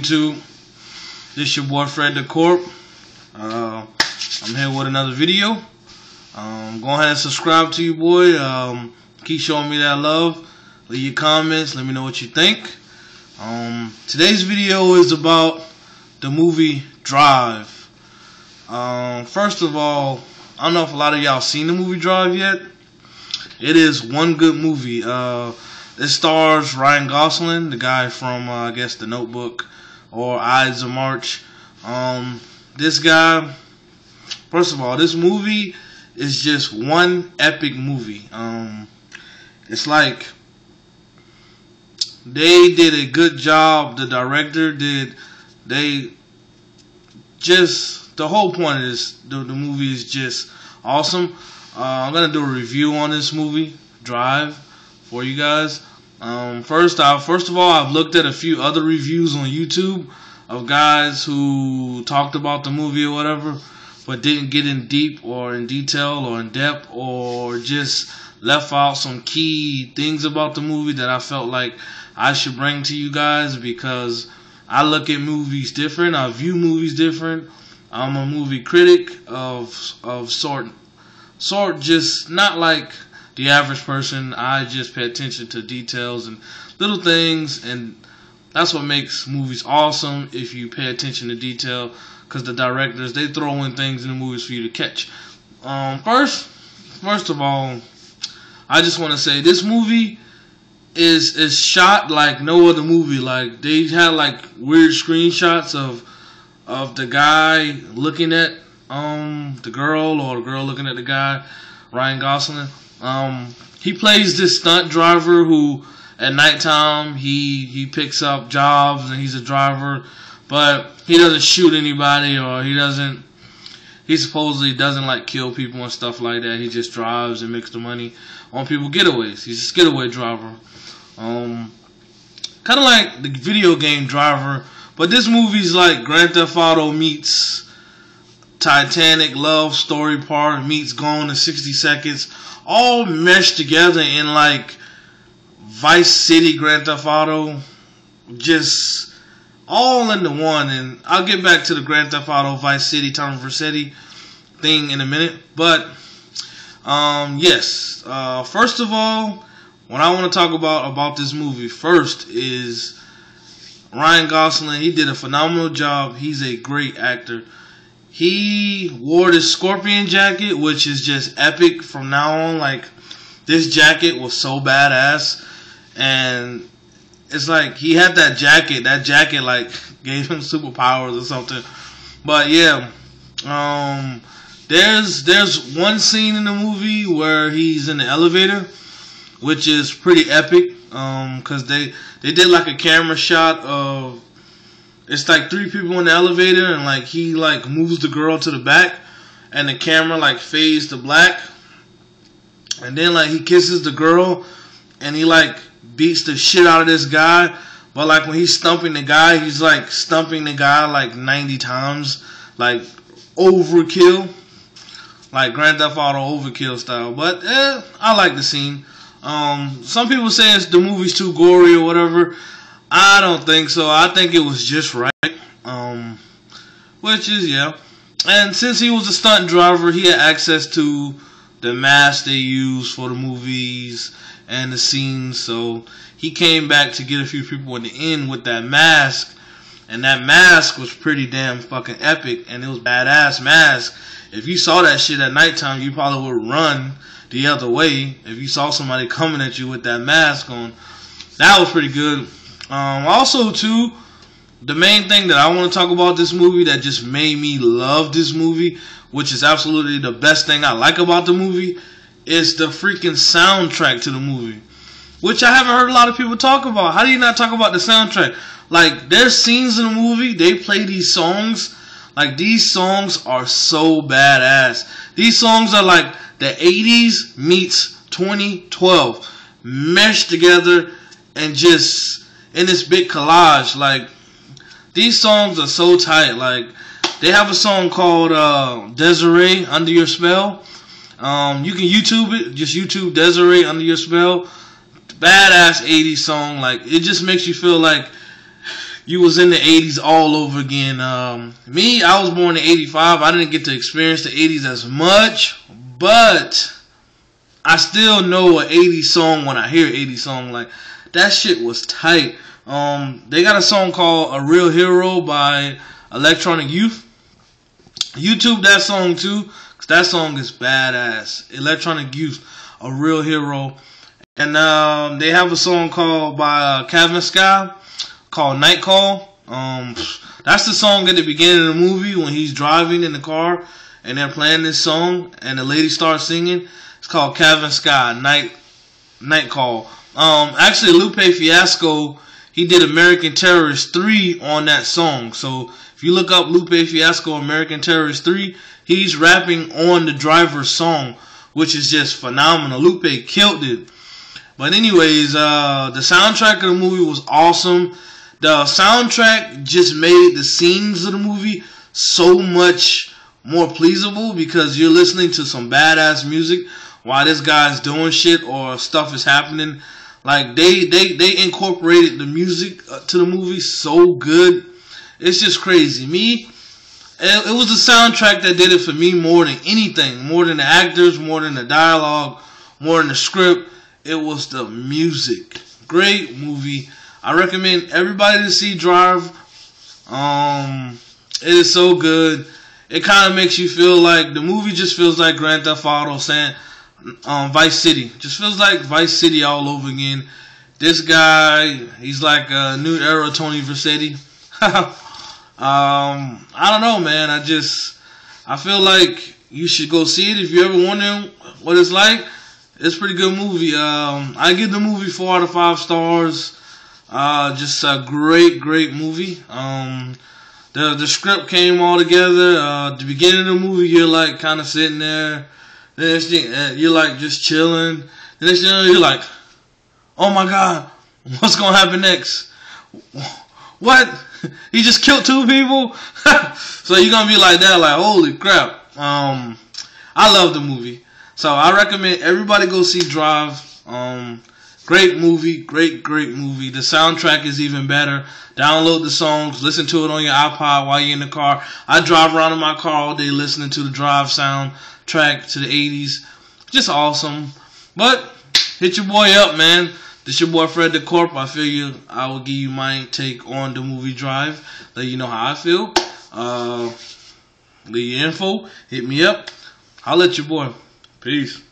YouTube, this your boy Fred the Corp. I'm here with another video. Go ahead and subscribe to you, boy. Keep showing me that love. Leave your comments. Let me know what you think. Today's video is about the movie Drive. First of all, I don't know if a lot of y'all seen the movie Drive yet. It is one good movie. It stars Ryan Gosling, the guy from I guess The Notebook or Ides of March. This guy, first of all, this movie is just one epic movie. It's like they did a good job. The director did. The whole point is the movie is just awesome. I'm gonna do a review on this movie Drive for you guys. First of all, I've looked at a few other reviews on YouTube of guys who talked about the movie or whatever, but didn't get in deep or in detail or in depth, or just left out some key things about the movie that I felt like I should bring to you guys, because I look at movies different. I view movies different. I'm a movie critic of sort, just not like the average person. I just pay attention to details and little things, and that's what makes movies awesome, if you pay attention to detail, because the directors, they throw in things in the movies for you to catch. First of all, I just want to say this movie is shot like no other movie. Like, they had like weird screenshots of the guy looking at the girl, or the girl looking at the guy, Ryan Gosling. He plays this stunt driver who at nighttime he picks up jobs, and he's a driver, but he doesn't shoot anybody, or he supposedly doesn't like kill people and stuff like that. He just drives and makes the money on people getaways. He's a getaway driver. Kind of like the video game Driver, but this movie's like Grand Theft Auto meets Titanic love story part meets Gone in 60 Seconds, all meshed together in like Vice City Grand Theft Auto, just all into one. And I'll get back to the Grand Theft Auto Vice City Tom Vercetti thing in a minute, but yes, first of all, what I want to talk about this movie first is Ryan Gosling. He did a phenomenal job. He's a great actor. He wore this scorpion jacket, which is just epic from now on. Like, this jacket was so badass, and it's like he had that jacket. That jacket like gave him superpowers or something. But yeah, there's one scene in the movie where he's in the elevator, which is pretty epic, because they did like a camera shot of, it's like 3 people in the elevator, and like he like moves the girl to the back, and the camera like fades to black, and then like he kisses the girl, and he like beats the shit out of this guy, but like when he's stumping the guy, he's like stumping the guy like 90 times, like overkill, like Grand Theft Auto overkill style. But I like the scene. Some people say the movie's too gory or whatever. I don't think so. I think it was just right. Which is, yeah. And since he was a stunt driver, he had access to the mask they use for the movies and the scenes. So he came back to get a few people in the end with that mask. And that mask was pretty damn fucking epic. And it was a badass mask. If you saw that shit at nighttime, you probably would run the other way if you saw somebody coming at you with that mask on. That was pretty good. Also, too, the main thing that I want to talk about this movie that just made me love this movie, which is absolutely the best thing I like about the movie, is the freaking soundtrack to the movie, which I haven't heard a lot of people talk about. How do you not talk about the soundtrack? Like, there's scenes in the movie, they play these songs. Like, these songs are so badass. These songs are like the 80s meets 2012 meshed together and just in this big collage. Like, these songs are so tight. Like, they have a song called Desiree, Under Your Spell. You can YouTube it. Just YouTube Desiree, Under Your Spell. Badass 80s song. Like, it just makes you feel like you was in the 80s all over again. Me, I was born in 85. I didn't get to experience the 80s as much, but I still know an 80s song when I hear an 80s song. Like, that shit was tight. They got a song called A Real Hero by Electronic Youth. YouTube that song too, because that song is badass. Electronic Youth, A Real Hero. And they have a song called by Kevin Sky called Night Call. That's the song at the beginning of the movie when he's driving in the car and they're playing this song and the lady starts singing. It's called Kevin Sky, Night Call. Actually, Lupe Fiasco, he did American Terrorist 3 on that song. So if you look up Lupe Fiasco American Terrorist 3, he's rapping on the Driver's song, which is just phenomenal. Lupe killed it. But anyways, the soundtrack of the movie was awesome. The soundtrack just made the scenes of the movie so much more pleasable because you're listening to some badass music while this guy's doing shit or stuff is happening. Like, they incorporated the music to the movie so good. It's just crazy. It was the soundtrack that did it for me more than anything. More than the actors, more than the dialogue, more than the script. It was the music. Great movie. I recommend everybody to see Drive. It is so good. It kind of makes you feel like the movie just feels like Grand Theft Auto, Vice City. Just feels like Vice City all over again. This guy, he's like a new era Tony Vercetti. I don't know, man. I feel like you should go see it if you ever wondering what it's like. It's a pretty good movie. I give the movie 4 out of 5 stars. Just a great movie. The script came all together. At the beginning of the movie, you're like kind of sitting there. The next thing, you're like just chilling. The next thing, you're like, oh my god, what's gonna happen next? What? He just killed 2 people? So you're gonna be like that, like, holy crap. I love the movie. So I recommend everybody go see Drive. Great movie, great movie. The soundtrack is even better. Download the songs, listen to it on your iPod while you're in the car. I drive around in my car all day listening to the Drive soundtrack to the 80s. Just awesome. But hit your boy up, man. This your boy Fred the Corp. I feel I will give you my take on the movie Drive. Let you know how I feel. Leave your info. Hit me up. Holla at your boy. Peace.